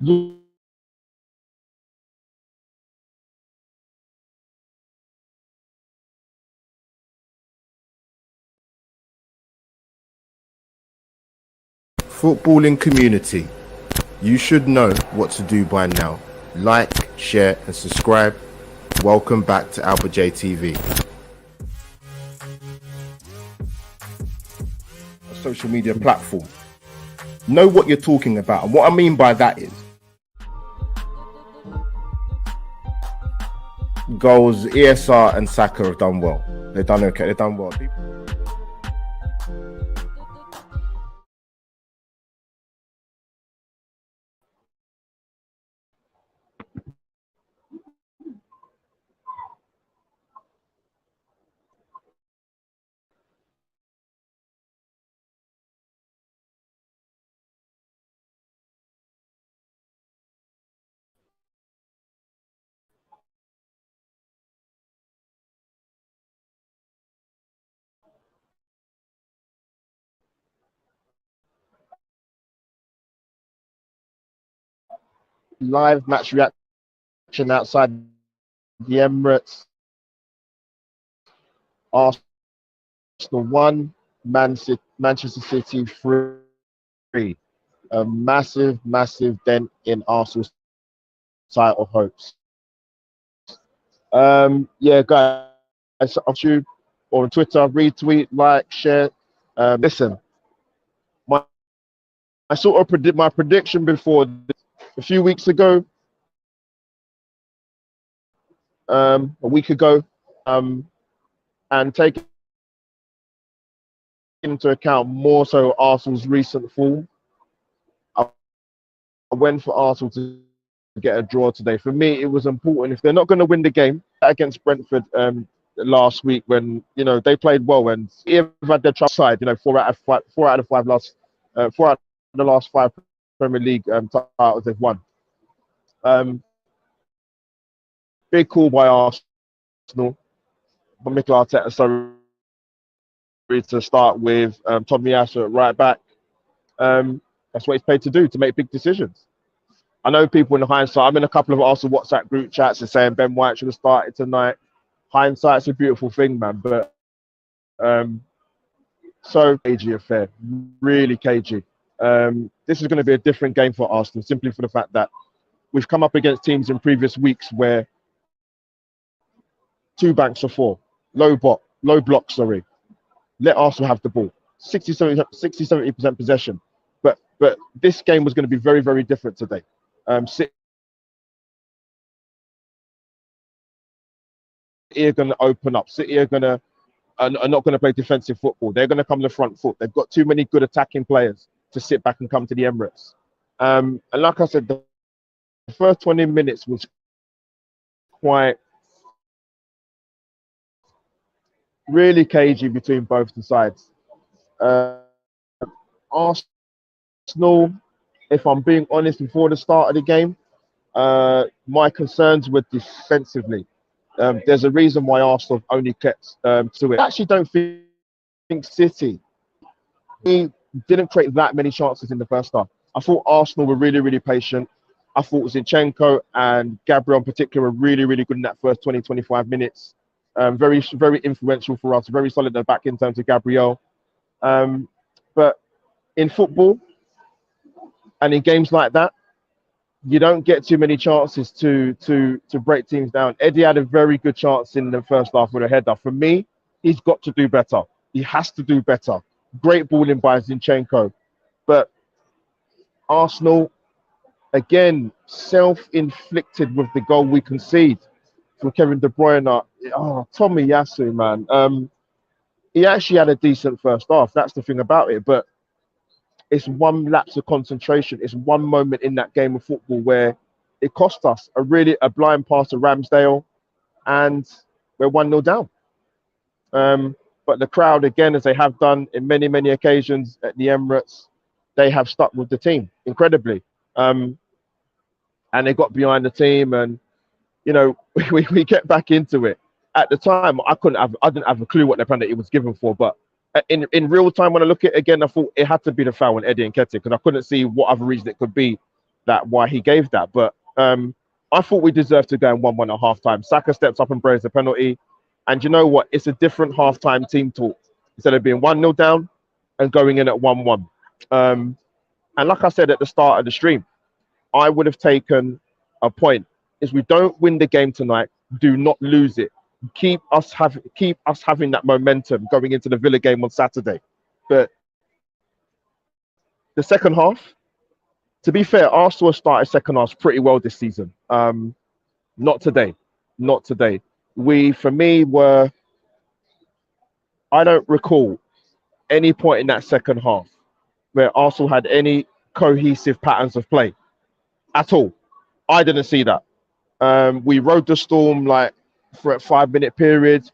Footballing community, you should know what to do by now. Like, share and subscribe. Welcome back to Albert J TV. A social media platform. Know what you're talking about, and what I mean by that is goals. ESR and Saka have done well. They've done okay. They've done well. Live match reaction outside the Emirates. Arsenal 1, Manchester City 3. A massive dent in Arsenal's title hopes. Yeah, guys, on YouTube or on Twitter, retweet, like, share. Listen, I sort of my prediction before a few weeks ago, a week ago, and taking into account more so Arsenal's recent form, I went for Arsenal to get a draw today. For me, it was important. If they're not going to win the game against Brentford last week, when they played well and even had their trust side, 4 out of 5 4 out of the last 5 Premier League titles they've won. Big call by Arsenal, but Mikel Arteta, sorry, to start with Tomiyasu at right back. That's what he's paid to do, to make big decisions. I know people in hindsight, I'm in a couple of Arsenal WhatsApp group chats and saying Ben White should have started tonight. Hindsight's a beautiful thing, man, but so cagey affair, really cagey. This is going to be a different game for Arsenal, simply for the fact that we've come up against teams in previous weeks where 2 banks for 4, low block, sorry. Let Arsenal have the ball, 60-70% possession. But this game was going to be very different today. City are going to open up. City are not going to play defensive football. They're going to come to the front foot. They've got too many good attacking players to sit back and come to the Emirates. And like I said, the first 20 minutes was quite really cagey between both the sides. Arsenal, if I'm being honest, before the start of the game, my concerns were defensively. There's a reason why Arsenal only kept to it. I actually don't think City didn't create that many chances in the first half. I thought Arsenal were really patient. I thought Zinchenko and Gabriel in particular were really good in that first 20-25 minutes. Very influential for us, very solid at the back in terms of Gabriel. But in football and in games like that, you don't get too many chances to break teams down. Eddie had a very good chance in the first half with a header. For me, he's got to do better. He has to do better. Great balling by Zinchenko. But Arsenal, again, self-inflicted with the goal we concede from Kevin De Bruyne. Oh, Tomiyasu, man. He actually had a decent first half. That's the thing about it. But it's one lapse of concentration. It's one moment in that game of football where it cost us a blind pass to Ramsdale, and we're 1-0 down. But the crowd, again, as they have done in many occasions at the Emirates, they have stuck with the team incredibly. And they got behind the team, and we get back into it. At the time, I didn't have a clue what the penalty was given for, but in real time, when I look at it again, I thought it had to be the foul on Eddie Nketiah, because I couldn't see what other reason it could be. that why he gave that. But I thought we deserved to go and 1-1 at halftime. Saka steps up and braves the penalty. And you know what? It's a different halftime team talk. Instead of being 1-0 down and going in at 1-1. And like I said at the start of the stream, I would have taken a point. Is we don't win the game tonight, do not lose it. Keep us having that momentum going into the Villa game on Saturday. But the second half, to be fair, Arsenal started second half pretty well this season. Not today. Not today. For me, I don't recall any point in that second half where Arsenal had any cohesive patterns of play at all. I didn't see that. We rode the storm like for a 5-minute period,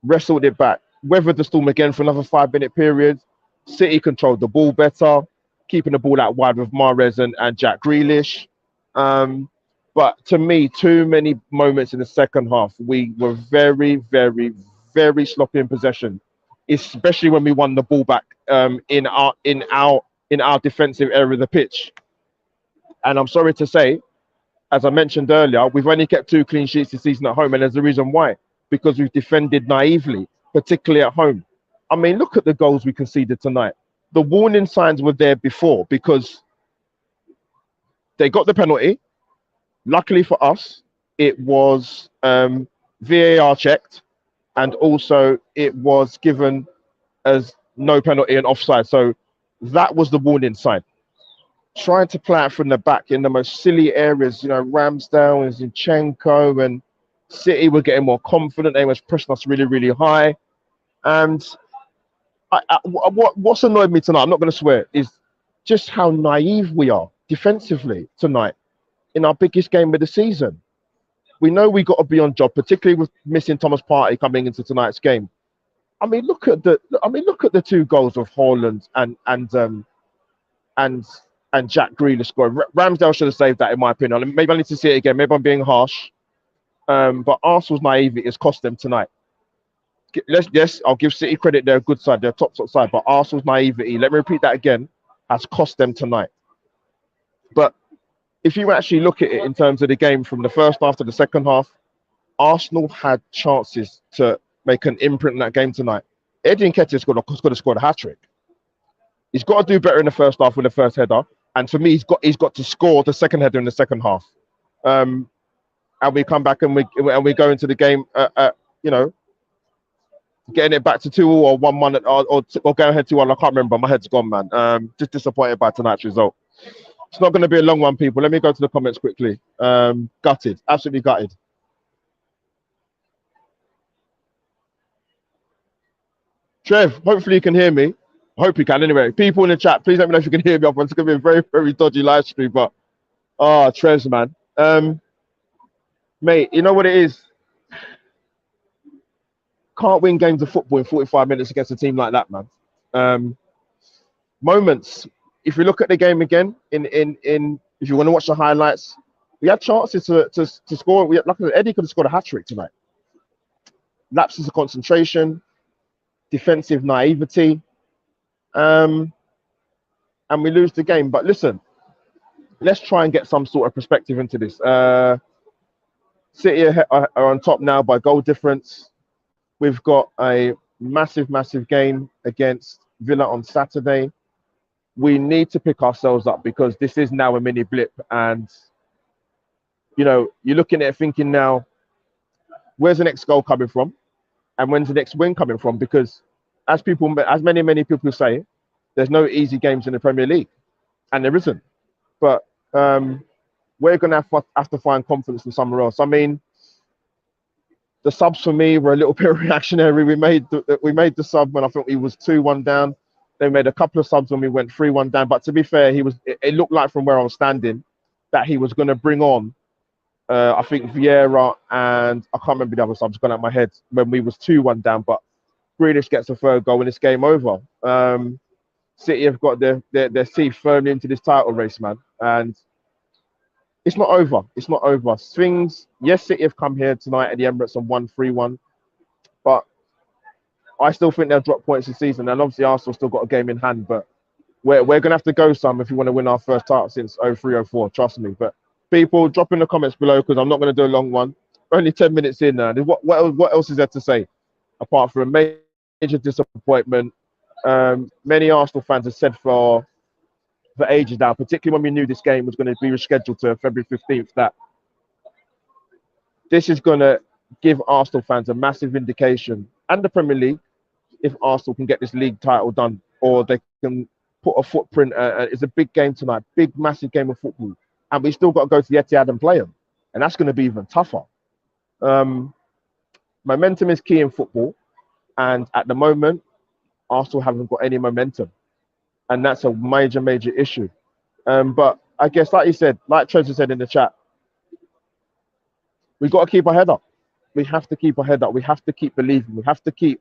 wrestled it back, weathered the storm again for another 5-minute period. City controlled the ball better, keeping the ball out wide with Mahrez and Jack Grealish. But to me, too many moments in the second half, we were very, very, very sloppy in possession, especially when we won the ball back in our defensive area of the pitch. And I'm sorry to say, as I mentioned earlier, we've only kept 2 clean sheets this season at home, and there's a reason why. Because we've defended naively, particularly at home. I mean, look at the goals we conceded tonight. The warning signs were there before because they got the penalty. Luckily for us, it was VAR checked, and also it was given as no penalty and offside. So that was the warning sign. Trying to play it from the back in the most silly areas, Ramsdale and Zinchenko, and City were getting more confident. They was pushing us really, really high. And what's annoyed me tonight, I'm not going to swear, is just how naive we are defensively tonight in our biggest game of the season. We know we got to be on job, particularly with missing Thomas Partey coming into tonight's game. I mean, look at the 2 goals of Haaland and Jack Grealish scoring. Ramsdale should have saved that, in my opinion. Maybe I need to see it again. Maybe I'm being harsh. But Arsenal's naivety has cost them tonight. Yes, I'll give City credit. They're a good side. They're a top side. But Arsenal's naivety, let me repeat that again, has cost them tonight. But if you actually look at it in terms of the game from the first half to the second half, Arsenal had chances to make an imprint in that game tonight. Eddie Nketiah's could have scored a hat-trick. He's got to do better in the first half with the first header. And for me, he's got to score the second header in the second half. And we come back and we go into the game, getting it back to 2-2 or 1-1 or going ahead 2-1. I can't remember. My head's gone, man. Just disappointed by tonight's result. It's not going to be a long one, people. Let me go to the comments quickly. Gutted. Absolutely gutted. Trev, hopefully you can hear me. I hope you can anyway. People in the chat, please let me know if you can hear me. It's going to be a very, very dodgy live stream. But, Trev's, man. Mate, you know what it is? Can't win games of football in 45 minutes against a team like that, man. Moments. If you look at the game again, if you want to watch the highlights, we had chances to score. Like I said, Eddie could have scored a hat-trick tonight. Lapses of concentration, defensive naivety, and we lose the game. But listen, let's try and get some sort of perspective into this. City are on top now by goal difference. We've got a massive, massive game against Villa on Saturday. We need to pick ourselves up because this is now a mini blip. And, you're looking at it thinking now, where's the next goal coming from? And when's the next win coming from? Because as many people say, there's no easy games in the Premier League. And there isn't. But we're going to have to find confidence from somewhere else. I mean, the subs for me were a little bit reactionary. We made the sub when I think he was 2-1 down. They made a couple of subs when we went 3-1 down. But to be fair, it looked like from where I was standing that he was going to bring on, I think, Vieira and I can't remember the other subs gone out of my head when we was 2-1 down. But Grealish gets a third goal and it's game over. City have got their teeth firmly into this title race, man. And it's not over. It's not over. Yes, City have come here tonight at the Emirates and won 3-1. But I still think they'll drop points this season. And obviously Arsenal still got a game in hand. But we're gonna have to go some if we want to win our first title since 03, 04. Trust me. But people, drop in the comments below because I'm not gonna do a long one. Only 10 minutes in now. What else is there to say apart from a major disappointment? Many Arsenal fans have said for ages now, particularly when we knew this game was going to be rescheduled to February 15th, that this is going to give Arsenal fans a massive indication and the Premier League if Arsenal can get this league title done or they can put a footprint. It's a big game tonight, big, massive game of football. And we still got to go to the Etihad and play them. And that's going to be even tougher. Momentum is key in football. And at the moment, Arsenal haven't got any momentum. And that's a major, major issue. But I guess, like you said, like Treasure said in the chat, we've got to keep our head up. We have to keep our head up. We have to keep believing. We have to keep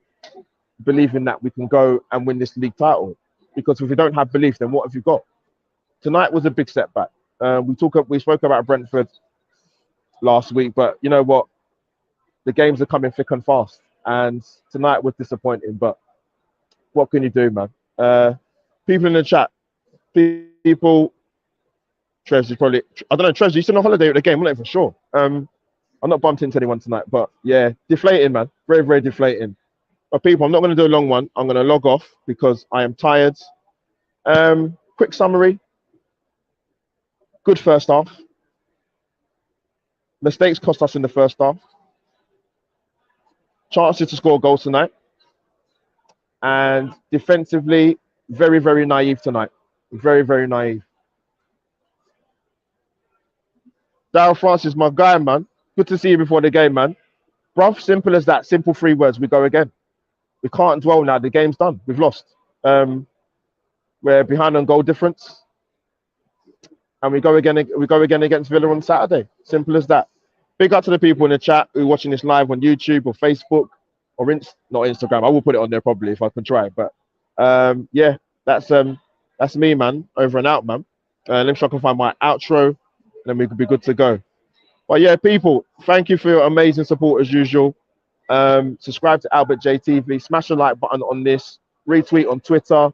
believing that we can go and win this league title. Because if we don't have belief, then what have you got? Tonight was a big setback. We spoke about Brentford last week, but you know what? The games are coming thick and fast. And tonight was disappointing, but what can you do, man? People in the chat, people, Trev is probably, I don't know, Trev, you still on holiday at the game, wasn't it, for sure? I'm not bumped into anyone tonight, but yeah, deflating, man. Very, very deflating. But people, I'm not going to do a long one. I'm going to log off because I am tired. Quick summary. Good first half. Mistakes cost us in the first half. Chances to score goals tonight. And defensively, very, very naive tonight. Very, very naive. Daryl Francis, my guy, man. Good to see you before the game, man. Bruv, simple as that. Simple 3 words. We go again. We can't dwell now. The game's done. We've lost. We're behind on goal difference. And we go again against Villa on Saturday. Simple as that. Big up to the people in the chat who are watching this live on YouTube or Facebook or not Instagram. I will put it on there probably if I can try. But yeah, that's me, man. Over and out, man. Let me see if I can find my outro, and then we could be good to go. But yeah, people, thank you for your amazing support as usual. Subscribe to Albert JTV. Smash the like button on this. Retweet on Twitter,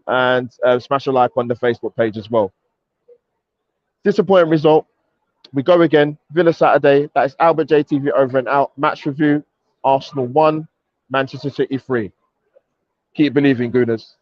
and smash a like on the Facebook page as well. Disappointing result. We go again. Villa Saturday. That is Albert JTV over and out. Match review. Arsenal 1, Manchester City 3. Keep believing, Gooners.